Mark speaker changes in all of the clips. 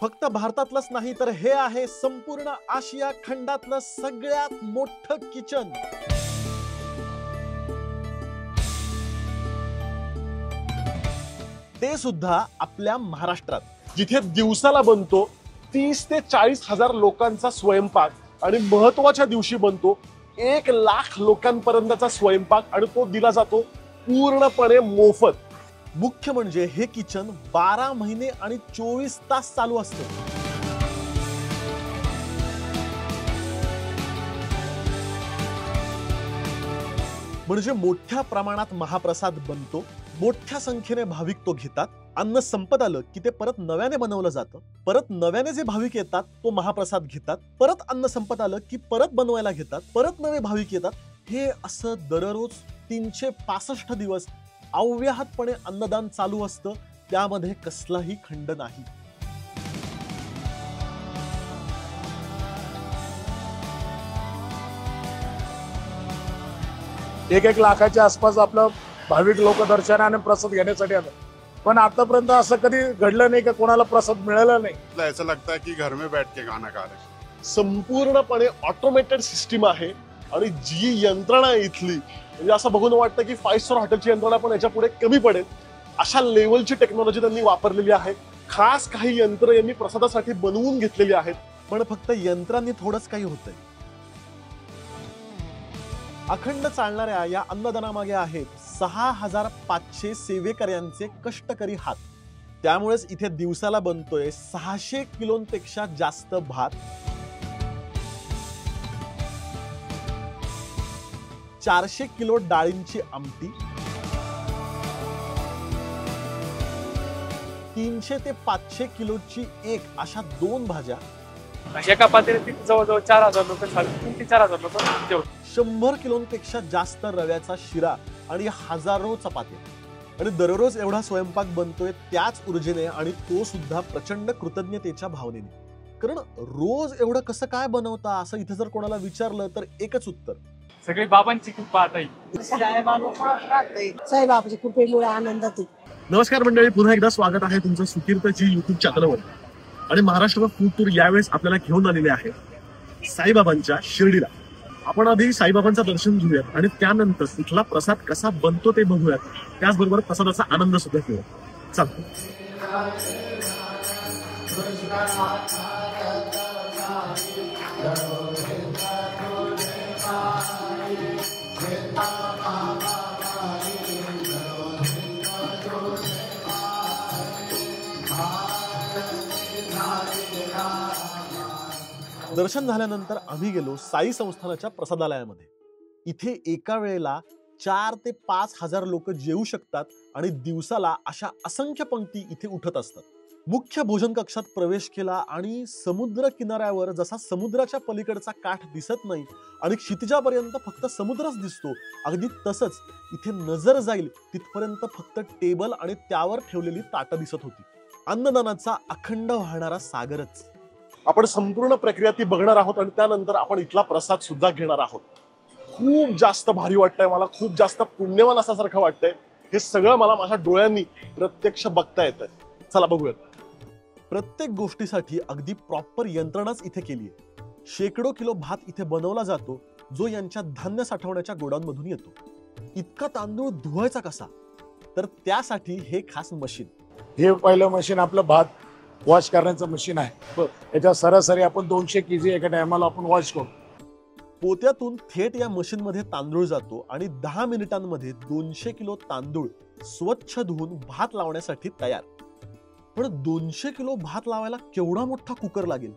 Speaker 1: फक्त भारतातलंच नाही तर हे आहे संपूर्ण आशिया खंडातलं सगळ्यात मोठं किचन। ते सुद्धा आपल्या महाराष्ट्रात, जिथे दिवसाला बनतो 30 ते 40 हजार लोकांचा स्वयंपाक आणि महत्त्वाच्या दिवशी बनतो 1 लाख लोकांपर्यंतचा स्वयंपाक, आणि तो दिला जातो पूर्णपणे मोफत। मुख्य म्हणजे हे किचन 12 महिने आणि 24 तास चालू असतं। म्हणजे मोठ्या प्रमाणात महाप्रसाद बनतो, मोठ्या संख्येने भाविक तो घेतात, अन्न संपत आलं की ते परत नव्याने बनवलं जातं, परत नव्याने जे भाविक येतात तो महाप्रसाद घेतात, परत अन्न संपत आलं की परत बनवायला घेतात, परत नवे भाविक येतात। हे असं दररोज 365 दिवस अव्याहतपणे अन्नदान चालू असतं, त्यामध्ये कसलाही खंड नाही।
Speaker 2: एक लाखाच्या आसपास आपलं भाविक लोक दर्शनाने प्रसाद घेण्यासाठी आलं, पण आतापर्यंत असं कधी घडलं नाही की कोणाला प्रसाद मिळाला नाही।
Speaker 3: ऐसा लगता है कि घर में बैठ के खाना खा रहे।
Speaker 1: संपूर्णपणे ऑटोमेटेड सिस्टीम आहे, आणि जी यंत्रणा आहे इथली, म्हणजे असं बघून वाटतं की 5 स्टार हॉटेलची यंत्रणा पण याच्या पुढे कमी पडेल, अशा लेवलची टेक्नॉलॉजी त्यांनी वापरलेली आहे। खास काही यंत्र यांनी प्रसादासाठी बनवून घेतलेली आहेत, पण फक्त यंत्रांनी थोडंच काही होतंय। अखंड चालणाऱ्या या अन्नदानामागे आहेत 6500 सेवेकऱ्यांचे कष्टकरी हात। त्यामुळेच इथे दिवसाला बनतोय 600 किलोंपेक्षा जास्त भात, 400 किलो डाळींची आमटी, 300 ते 500 किलोची एक अशा 2 भाज्या,
Speaker 4: एका पातेल्यात जवळजवळ 4000 लोक, 3 ते 4000 लोक जेवतात।
Speaker 1: 100 किलोंपेक्षा जास्त रव्याचा शिरा आणि हजारो चपात्या, आणि दररोज एवढा स्वयंपाक बनतोय त्याच ऊर्जेने, आणि तो सुद्धा प्रचंड कृतज्ञतेच्या भावनेने। कारण रोज एवढं कसं काय बनवता असं इथे जर कोणाला विचारलं तर एकच उत्तर,
Speaker 4: सगळी बाबांची कृपा आहे।
Speaker 5: साईबाबाच्या कृपेमुळे आनंदात।
Speaker 1: नमस्कार मंडळी, पुन्हा एकदा स्वागत आहे तुमचं सुकीर्तजी युट्यूब चॅनलवर। आणि महाराष्ट्र फूड टूर यावेळेस आपल्याला घेऊन आलेले आहे साईबाबांच्या शिर्डीला। आपण आधी साईबाबांचं दर्शन घेऊयात आणि त्यानंतर तिथला प्रसाद कसा बनतो ते बघूयात, त्याचबरोबर प्रसादाचा आनंद सुद्धा घेऊयात। चालतो। दर्शन झाल्यानंतर आम्ही गेलो साई संस्थानाच्या प्रसादालयामध्ये। इथे एका वेळेला 4 ते 5 हजार लोक जेवू शकतात, आणि दिवसाला अशा असंख्य पंक्ती इथे उठत असतात। मुख्य भोजन कक्षात प्रवेश केला आणि समुद्र किनाऱ्यावर जसा समुद्राच्या पलीकडचा काठ दिसत नाही आणि क्षितिजापर्यंत फक्त समुद्रच दिसतो, अगदी तसंच इथे नजर जाईल तिथपर्यंत फक्त टेबल आणि त्यावर ठेवलेली ताटं दिसत होती। अन्नदानाचा अखंड वाहणारा सागरच। आपण संपूर्ण प्रक्रिया ती बघणार आहोत, आणि त्यानंतर आपण इथला प्रसाद सुद्धा घेणार आहोत। खूप जास्त भारी वाटतंय मला, खूप जास्त पुण्यवान असल्यासारखं वाटतंय। हे सगळं मला माझ्या डोळ्यांनी प्रत्यक्ष बघता येतंय। चला बघूयात। प्रत्येक गोष्टीसाठी अगदी प्रॉपर यंत्रणाच इथे केली आहे। शेकडो किलो भात इथे बनवला जातो, जो यांच्या धान्य साठवण्याच्या गोडाऊनमधून येतो। इतका तांदूळ धुवायचा कसा, तर त्यासाठी हे खास मशीन।
Speaker 2: हे पहिलं मशीन आपलं भात वॉश करण्याचं मशीन आहे। याच्या सरासरी आपण 200 केजी एका टायमाला आपण वॉश करतो।
Speaker 1: पोत्यातून थेट या मशीन मध्ये तांदूळ जातो, आणि 10 मिनिटांमध्ये 200 किलो तांदूळ स्वच्छ धुवून भात लावण्यासाठी तयार। पण 200 किलो भात लावायला केवढा मोठा कुकर लागेल,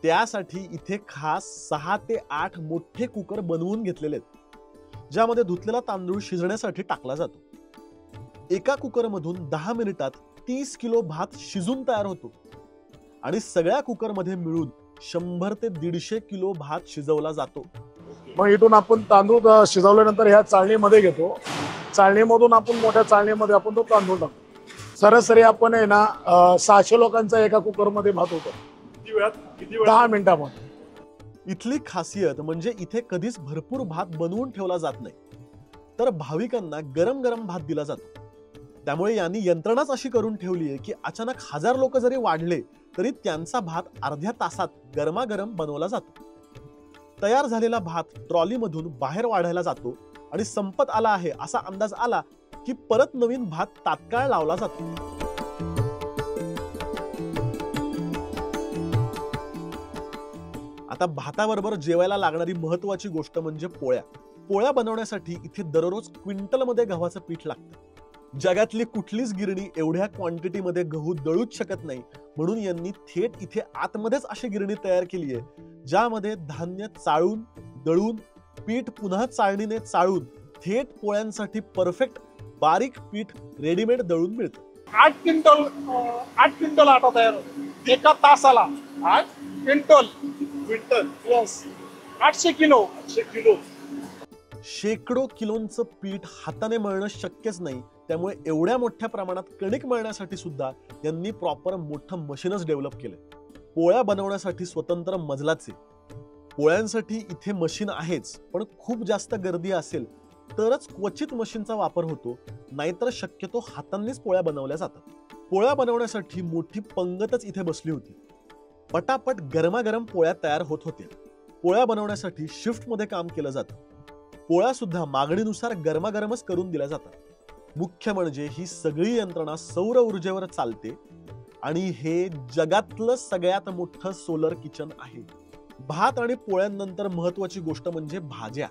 Speaker 1: त्यासाठी इथे खास 6 ते 8 मोठे कुकर बनवून घेतलेले आहेत, ज्यामध्ये धुतलेला तांदूळ शिजण्यासाठी टाकला जातो। एका कुकरमधून 10 मिनिटात 30 किलो भात शिजून तयार होतो, आणि सगळ्या कुकरमध्ये मिळून 100 ते 150 किलो भात शिजवला जातो।
Speaker 2: मग इथून आपण तांदूळ शिजवल्यानंतर ह्या चाळणीमध्ये घेतो, चाळणीमधून आपण मोठ्या चाळणीमध्ये आपण तो तांदूळ टाकतो। सरासरी आपण आहे ना 600 लोकांचा एका कुकरमध्ये भात होतो।
Speaker 1: किती वेळात?
Speaker 2: 10 मिनिटांमध्ये।
Speaker 1: इथली खासियत म्हणजे इथे कधीच भरपूर भात बनवून ठेवला जात नाही। तर भाविकांना गरम गरम भात दिला जातो. त्यामुळे यांनी यंत्रणाच अशी करून ठेवली आहे की अचानक 1000 लोक जरी वाढले तरी त्यांचा भात अर्ध्या तासात गरमागरम बनवला जातो. तयार झालेला भात ट्रॉलीमधून बाहेर वाढायला जातो आणि संपत आला आहे असा अंदाज आला की परत नवीन भात तात्काळ लावला जातो. आता भाताबरोबर जेवायला लागणारी महत्वाची गोष्ट म्हणजे पोळ्या. पोळ्या बनवण्यासाठी इथे दररोज क्विंटलमध्ये गव्हाचं पीठ लागतं. जगातली कुठलीच गिरणी एवढ्या क्वांटिटीमध्ये गहू दळूच शकत नाही, म्हणून यांनी थेट इथे आतमध्येच अशी गिरणी तयार केली आहे ज्यामध्ये धान्य चाळून दळून पीठ पुन्हा चाळणीने चाळून थेट पोळ्यांसाठी परफेक्ट बारीक पीठ रेडीमेड दळून मिळतं.
Speaker 2: 8 क्विंटल आटा तयार होतो एका तासाला. 8 क्विंटल. यस. 800 किलो.
Speaker 1: शेकडो किलोंचं पीठ हाताने मळणं शक्यच नाही, त्यामुळे एवढ्या मोठ्या प्रमाणात कणिक मळण्यासाठी सुद्धा यांनी प्रॉपर मोठं मशीनच डेव्हलप केलंय. पोळ्या बनवण्यासाठी स्वतंत्र मजलाच आहे. पोळ्यांसाठी इथे मशीन आहेच, पण खूप जास्त गर्दी असेल तरच क्वचित मशीनचा वापर होतो, नाहीतर शक्यतो हातांनीच पोळ्या बनवल्या जातात. पोळ्या बनवण्यासाठी मोठी पंगतच इथे बसली होती. पटापट गरमागरम पोळ्या तयार होत होत्या. पोळ्या बनवण्यासाठी शिफ्टमध्ये काम केलं जातं. पोळ्या सुद्धा मागणीनुसार गरमागरमच करून दिल्या जातात. मुख्य म्हणजे ही सगळी यंत्रणा सौर ऊर्जेवर चालते आणि हे जगातलं सगळ्यात मोठं सोलर किचन आहे. भात आणि पोळ्यांनंतर महत्वाची गोष्ट म्हणजे भाज्या.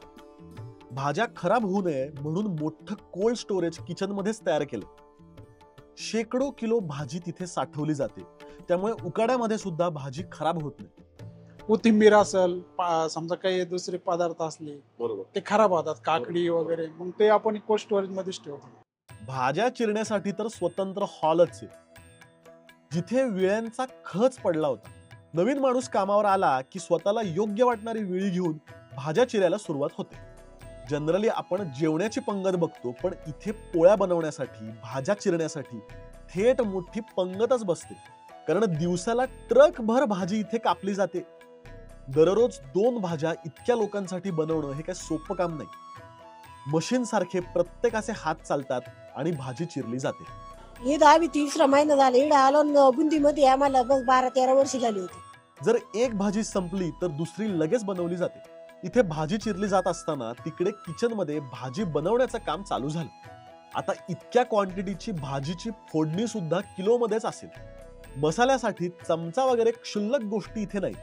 Speaker 1: भाज्या खराब होऊ नये म्हणून मोठं कोल्ड स्टोरेज किचन मध्येच तयार केलं. शेकडो किलो भाजी तिथे साठवली जाते, त्यामुळे उकाड्यामध्ये सुद्धा भाजी खराब होत नाही.
Speaker 6: कोथिंबीर असेल, समजा काही दुसरे पदार्थ असले
Speaker 1: बरोबर
Speaker 6: ते खराब होतात, काकडी वगैरे, मग ते आपण कोल्ड स्टोरेज मध्येच ठेवतो.
Speaker 1: भाज्या चिरण्यासाठी तर स्वतंत्र हॉलच आहे, जिथे विळ्यांचा खच पडला होता. नवीन माणूस कामावर आला की स्वतःला योग्य वाटणारी विळी घेऊन भाज्या चिरायला सुरुवात होते. जनरली आपण जेवण्याची पंगत बघतो, पण इथे पोळ्या बनवण्यासाठी भाज्या चिरण्यासाठी थेट मोठी पंगतच बसते, कारण दिवसाला ट्रकभर भाजी इथे कापली जाते. दररोज 2 भाज्या इतक्या लोकांसाठी बनवणं हे काय सोपं काम नाही. मशीन सारखे प्रत्येकाचे हात चालतात आणि भाजी चिरली जाते.
Speaker 5: हे 10-23 महिना झाले इकडे आलो. बुंदीमध्ये आम्हाला बस 12-13 वर्ष झाली होती.
Speaker 1: जर एक भाजी संपली तर दुसरी लगेच बनवली जाते. इथे भाजी चिरली जात असताना तिकडे किचन मध्ये भाजी बनवण्याचं काम चालू झालं. आता इतक्या क्वांटिटीची भाजीची फोडणी सुद्धा किलो मध्येच असेल. मसाल्यासाठी चमचा वगैरे क्षुल्लक गोष्टी इथे नाही,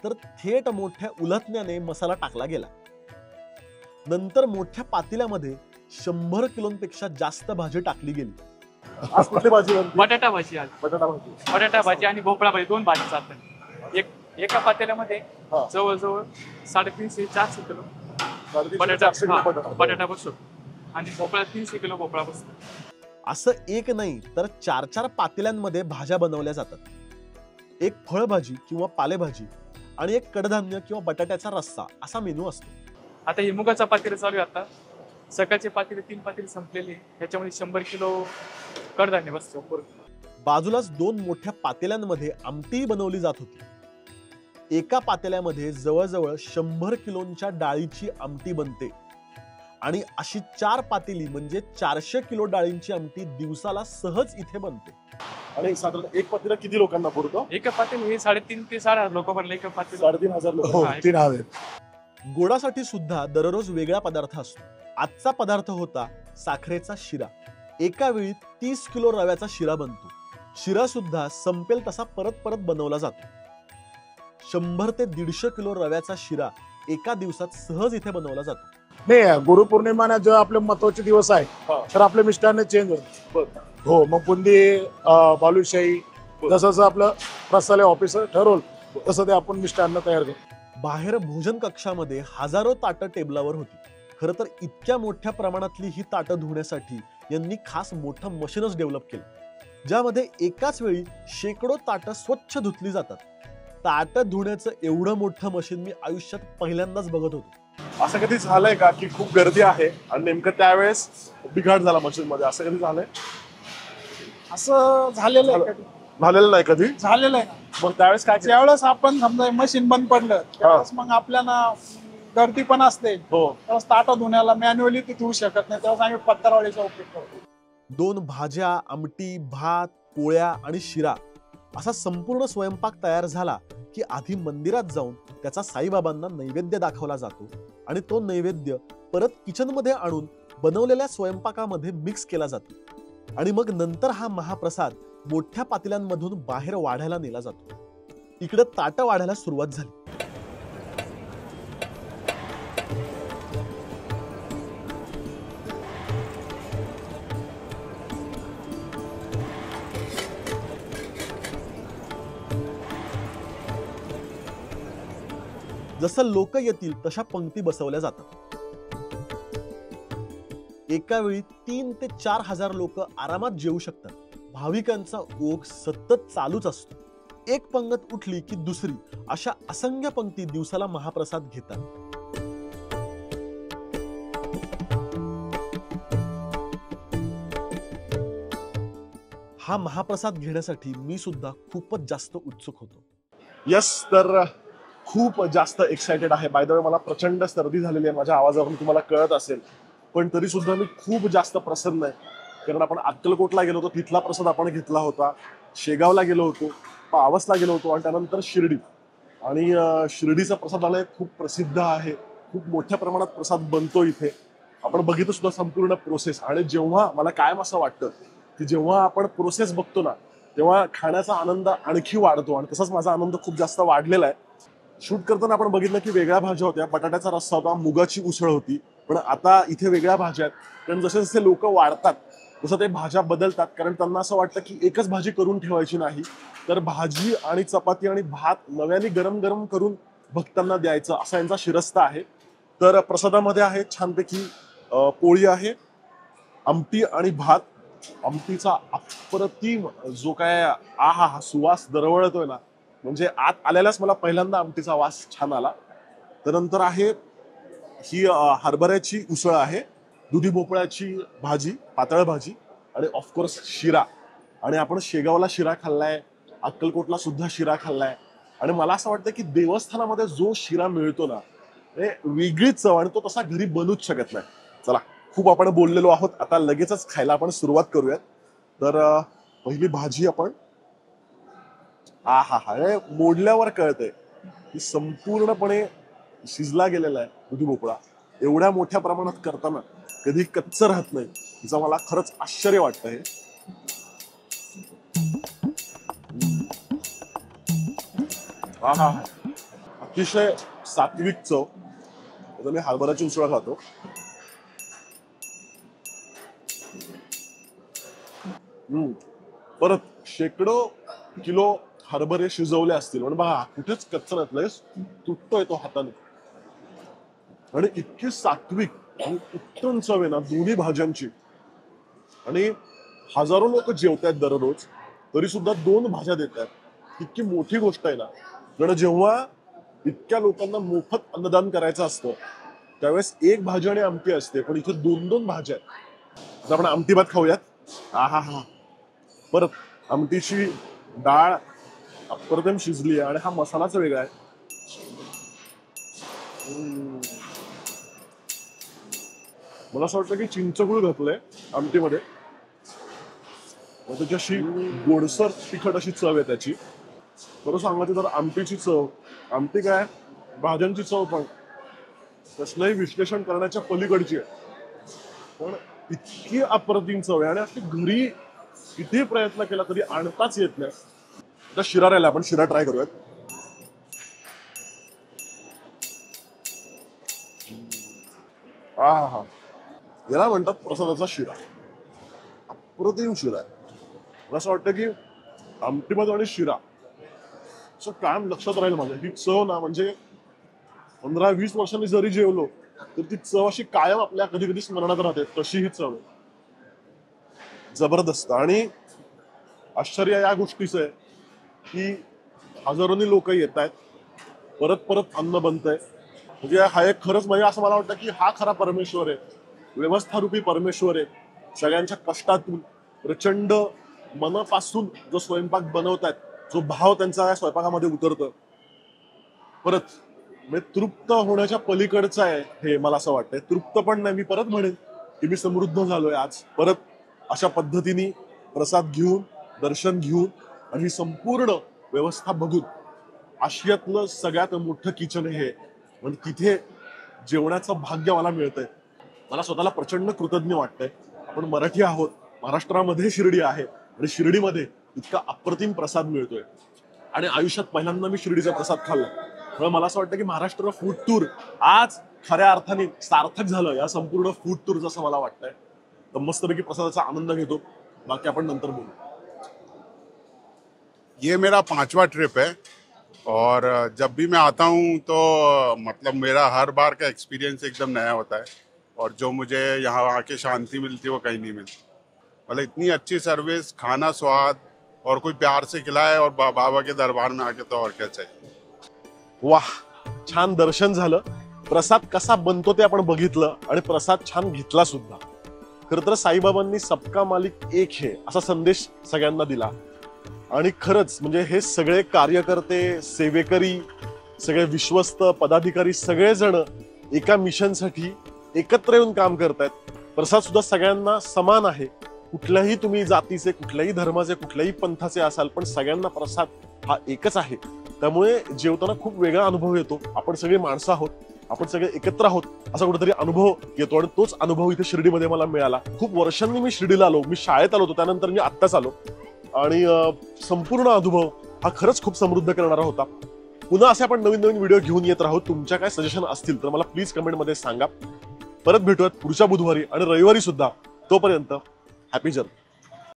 Speaker 1: तर थेट मोठ्या उलथण्याने मसाला टाकला गेला. नंतर मोठ्या पातेल्यामध्ये 100 किलोंपेक्षा जास्त भाजी टाकली गेली.
Speaker 2: आज कुठली भाजी बनते?
Speaker 4: बटाटा भाजी आली. बटाटा भाजी आणि भोपळा भाजी 2 भाजी चालतात. एका पातेल्यामध्ये
Speaker 2: हा.
Speaker 4: जवळजवळ 350-400 किलो
Speaker 2: 450
Speaker 4: बटाटा बसतो आणि भोपळा 300 किलो भोपळा बसतो.
Speaker 1: असं एक नाही तर 4-4 पातेल्यांमध्ये भाज्या बनवल्या जातात. एक फळभाजी किंवा पालेभाजी आणि एक कडधान्य किंवा बटाट्याचा रस्सा असा मेनू असतो.
Speaker 4: आता ही मुगाचा पातेलं चालू आहे. आता सकाळचे पातेले 3 पातेले संपलेले, ह्याच्यामध्ये 100 किलो कडधान्य बसतो.
Speaker 1: बाजूलाच 2 मोठ्या पातेल्यांमध्ये आमटी बनवली जात होती. एका पातेल्यामध्ये जवळजवळ 100 किलोंच्या डाळीची आमटी बनते आणि अशी 4 पातेली म्हणजे 400 किलो डाळींची आमटी दिवसाला सहज इथे बनते.
Speaker 2: आणि साधारण एक पातेला किती लोकांना पुरतो?
Speaker 4: एका पातेल हे 3,500 ते 4,000 लोक भरले एका पातेल.
Speaker 2: 3,500 लोक.
Speaker 4: हो,
Speaker 2: 3,000.
Speaker 1: गोडासाठी सुद्धा दररोज वेगळा पदार्थ असतो. आजचा पदार्थ होता साखरेचा शिरा. एका वेळी 30 किलो रव्याचा शिरा बनतो. शिरा सुद्धा संपेल तसा परत परत बनवला जातो. 100 ते 150 किलो रव्याचा शिरा एका दिवसात सहज इथे बनवला जातो.
Speaker 2: नाही, गुरुपौर्णिमा जो आपले महत्वाचे दिवस आहे तर आपले मिष्टांनी चेंज होत. हो, मग बुंदी, बालुशाही, जसं आपलं प्रसाले ऑफिसर ठरवलं तसं ते आपण मिष्टांना तयार करतो.
Speaker 1: बाहेर भोजन कक्षामध्ये हजारो ताटं टेबलावर होती. खरं तर इतक्या मोठ्या प्रमाणातली ही ताटं धुण्यासाठी यांनी खास मोठं मशीनच डेव्हलप केलं, ज्यामध्ये एकाच वेळी शेकडो ताटं स्वच्छ धुतली जातात. ताटं धुण्याचं एवढं मोठं मशीन मी आयुष्यात पहिल्यांदाच बघत होतो.
Speaker 7: असं कधी झालंय का की खूप गर्दी आहे आणि नेमकं त्यावेळेस बिघाड झाला मशीन मध्ये? असं कधी झालंय?
Speaker 6: असं झालेलं आहे कधी?
Speaker 7: झालेलं नाही कधी?
Speaker 6: झालेलं आहे ना.
Speaker 7: मग त्यावेळेस काय
Speaker 6: ज्यावेळेस आपण समजा मशीन बंद पडलं त्यावेळेस मग आपल्याला गर्दी पण असते
Speaker 7: हो
Speaker 6: त्यावेळेस ताटं धुण्याला मॅन्युअली ती धुवू शकत नाही, तेव्हा आम्ही पत्तारवाळीचा उपयोग करतो.
Speaker 1: 2 भाज्या, आमटी, भात, पोळ्या आणि शिरा असा संपूर्ण स्वयंपाक तयार झाला की आधी मंदिरात जाऊन त्याचा साईबाबांना नैवेद्य दाखवला जातो आणि तो नैवेद्य परत किचनमध्ये आणून बनवलेल्या स्वयंपाकामध्ये मिक्स केला जातो आणि मग नंतर हा महाप्रसाद मोठ्या पातेल्यांमधून बाहेर वाढायला नेला जातो. इकडे ताटं वाढायला सुरुवात झाली. जसं लोक येतील तशा पंक्ती बसवल्या जातात. एका वेळी 3 ते 4 हजार लोक आरामात जेवू शकतात. भाविकांचा ओघ सतत चालूच असतो. एक पंगत उठली की दुसरी अशा असंख्य पंक्ती दिवसाला महाप्रसाद घेतात. हा महाप्रसाद घेण्यासाठी मी सुद्धा खूपच जास्त उत्सुक होतो.
Speaker 7: यस, तर खूप जास्त एक्सायटेड आहे. बाय द वे मला प्रचंड सर्दी झालेली आहे, माझ्या आवाजावरून तुम्हाला कळत असेल, पण तरी सुद्धा मी खूप जास्त प्रसन्न आहे. कारण आपण अक्कलकोटला गेलो होतो, तिथला प्रसाद आपण घेतला होता, शेगावला गेलो होतो, पावसला गेलो होतो आणि त्यानंतर शिर्डी. आणि शिर्डीचं प्रसादालय खूप प्रसिद्ध आहे, खूप मोठ्या प्रमाणात प्रसाद बनतो इथे. आपण बघितलं सुद्धा संपूर्ण प्रोसेस. आणि जेव्हा मला कायम असं वाटतं की जेव्हा आपण प्रोसेस बघतो ना तेव्हा खाण्याचा आनंद आणखी वाढतो आणि तसाच माझा आनंद खूप जास्त वाढलेला आहे. शूट करताना आपण बघितलं की वेगळ्या भाज्या होत्या, बटाट्याचा रस्सा होता, मुगाची उसळ होती, पण आता इथे वेगळ्या भाज्या आहेत. कारण जसे जसे लोक वाढतात तसं ते भाज्या बदलतात, कारण त्यांना असं वाटतं की एकच भाजी करून ठेवायची नाही, तर भाजी आणि चपाती आणि भात नव्याने गरम गरम करून भक्तांना द्यायचं असा यांचा शिरस्ता आहे. तर प्रसादामध्ये आहे छानपैकी पोळी आहे, आमटी आणि भात. आमटीचा अप्रतिम जो काय हा सुवास दरवळतोय ना, म्हणजे आत आल्यालाच मला पहिल्यांदा आमटीचा वास छान आला. त्यानंतर आहे ही हरभऱ्याची उसळ आहे, दुधी भोपळ्याची भाजी, पातळ भाजी आणि ऑफकोर्स शिरा. आणि आपण शेगावला शिरा खाल्लाय, अक्कलकोटला सुद्धा शिरा खाल्लाय आणि मला असं वाटतं की देवस्थानामध्ये जो शिरा मिळतो ना ते वेगळीच चव आणि तो तसा घरी बनूच शकत नाही. चला, खूप आपण बोललेलो आहोत, आता लगेचच खायला आपण सुरुवात करूयात. तर पहिली भाजी आपण हे मोडल्यावर कळतंय की संपूर्णपणे शिजला गेलेला आहे दुधी भोपळा. एवढ्या मोठ्या प्रमाणात करताना कधी कच्चं राहत नाही, तिचं मला खरंच आश्चर्य वाटतं हे. अतिशय सात्विक चव. आता मी हरभऱ्याची उसळ खातो. परत शेकडो किलो हरभरे शिजवले असतील म्हणजे बघा कुठेच कच्चं नसलंय, तुटतोय तो हाताने. आणि इतकी सात्विक आणि उत्तम चव आहे ना दोन्ही भाज्यांची. आणि हजारो लोक जेवतायत दररोज, तरी सुद्धा 2 भाज्या देत आहेत, इतकी मोठी गोष्ट आहे ना. कारण जेव्हा इतक्या लोकांना मोफत अन्नदान करायचं असतं त्यावेळेस 1 भाजी आणि आमटी असते, पण इथे 2-2 भाज्या आहेत. आता आपण आमटी भात खाऊयात. परत आमटीची डाळ अप्रतिम शिजली आहे आणि हा मसालाच वेगळा आहे. मला असं वाटतं की चिंचगूळ घातलंय आमटीमध्ये, त्याची अशी गोडसर तिखट अशी चव आहे त्याची. बरं सांगायचं तर आमटीची चव, आमटी काय भाज्यांची चव पण कसलंही विश्लेषण करण्याच्या पलीकडची आहे, पण इतकी अप्रतिम चव आहे आणि अशी घरी किती प्रयत्न केला तरी आणताच येत नाही. आता शिरा राहिला, आपण शिरा ट्राय करूयात. याला म्हणतात प्रसादाचा शिरा. अप्रतिम शिरा आहे. मला असं वाटतं की आमटीमध्ये आणि शिरा असं कायम लक्षात राहील माझ्या. ही चव ना म्हणजे 15-20 वर्षांनी जरी जेवलो तर ती चव अशी कायम आपल्या कधी कधी स्मरणात राहते, तशी ही चव आहे. जबरदस्त. आणि आश्चर्य या गोष्टीचं आहे की हजारोनी लोक येत आहेत, परत परत अन्न बनतंय. म्हणजे हा एक खरंच म्हणजे असं मला वाटतं की हा खरा परमेश्वर आहे, व्यवस्थारूपी परमेश्वर आहे. सगळ्यांच्या कष्टातून प्रचंड मनापासून जो स्वयंपाक बनवतात, जो भाव त्यांचा या स्वयंपाकामध्ये उतरतो. परत म्हणजे तृप्त होण्याच्या पलीकडचं आहे हे, मला असं वाटतंय. तृप्त पण नाही, मी परत म्हणेन की मी समृद्ध झालोय आज परत अशा पद्धतीने प्रसाद घेऊन, दर्शन घेऊन आणि ही संपूर्ण व्यवस्था बघून. आशियातलं सगळ्यात मोठं किचन हे, म्हणजे तिथे जेवणाचं भाग्य मला मिळतंय. मला स्वतःला प्रचंड कृतज्ञ वाटतंय. आपण मराठी आहोत, महाराष्ट्रामध्ये शिर्डी आहे आणि शिर्डीमध्ये इतका अप्रतिम प्रसाद मिळतोय आणि आयुष्यात पहिल्यांदा मी शिर्डीचा प्रसाद खाल्ला. त्यामुळे मला असं वाटतं की महाराष्ट्र फूड टूर आज खऱ्या अर्थाने सार्थक झालं या संपूर्ण फूड टूरचं, असं मला वाटतंय. तर मस्तपैकी प्रसादाचा आनंद घेतो. बाकी आपण नंतर बोलू.
Speaker 3: ये मेरा 5वां ट्रिप है और जब भी मैं आता हूँ तो मतलब मेरा हर बार का एक्सपीरियंस एकदम नया होता है और जो मुझे यहाँ आके शांति मिलती है वो कहीं नहीं मिलती. मतलब इतनी अच्छी सर्विस, खाना स्वाद और कोई प्यार से खिलाए और बाबा के दरबार में आके तो और क्या चाहिए.
Speaker 7: वाह, छान दर्शन झालं. प्रसाद कसा बनतो ते आपण बघितलं आणि प्रसाद छान घेतला सुद्धा. खरं तर साईबाबांनी सबका मालिक एक है असा संदेश सगळ्यांना दिला आणि खरंच म्हणजे हे सगळे कार्यकर्ते, सेवेकरी, सगळे विश्वस्त पदाधिकारी सगळेजण एका मिशनसाठी एकत्र येऊन काम करतायत. प्रसाद सुद्धा सगळ्यांना समान आहे. कुठल्याही तुम्ही जातीचे, कुठल्याही धर्माचे, कुठल्याही पंथाचे असाल, पण सगळ्यांना प्रसाद हा एकच आहे. त्यामुळे जेवताना खूप वेगळा अनुभव येतो. आपण सगळे माणसं आहोत, आपण सगळे एकत्र आहोत असा कुठेतरी अनुभव येतो आणि तोच अनुभव इथे शिर्डीमध्ये मला मिळाला. खूप वर्षांनी मी शिर्डीला आलो. मी शाळेत आलो होतो, त्यानंतर मी आत्ताच आलो आणि संपूर्ण अनुभव हा खरंच खूप समृद्ध करणारा होता. पुन्हा असे आपण नवीन नवीन व्हिडिओ घेऊन येत राहू. तुमच्या काय सजेशन असतील तर मला प्लीज कमेंटमध्ये सांगा. परत भेटूयात पुढच्या बुधवारी आणि रविवारी सुद्धा. तोपर्यंत हॅपी जर्नी.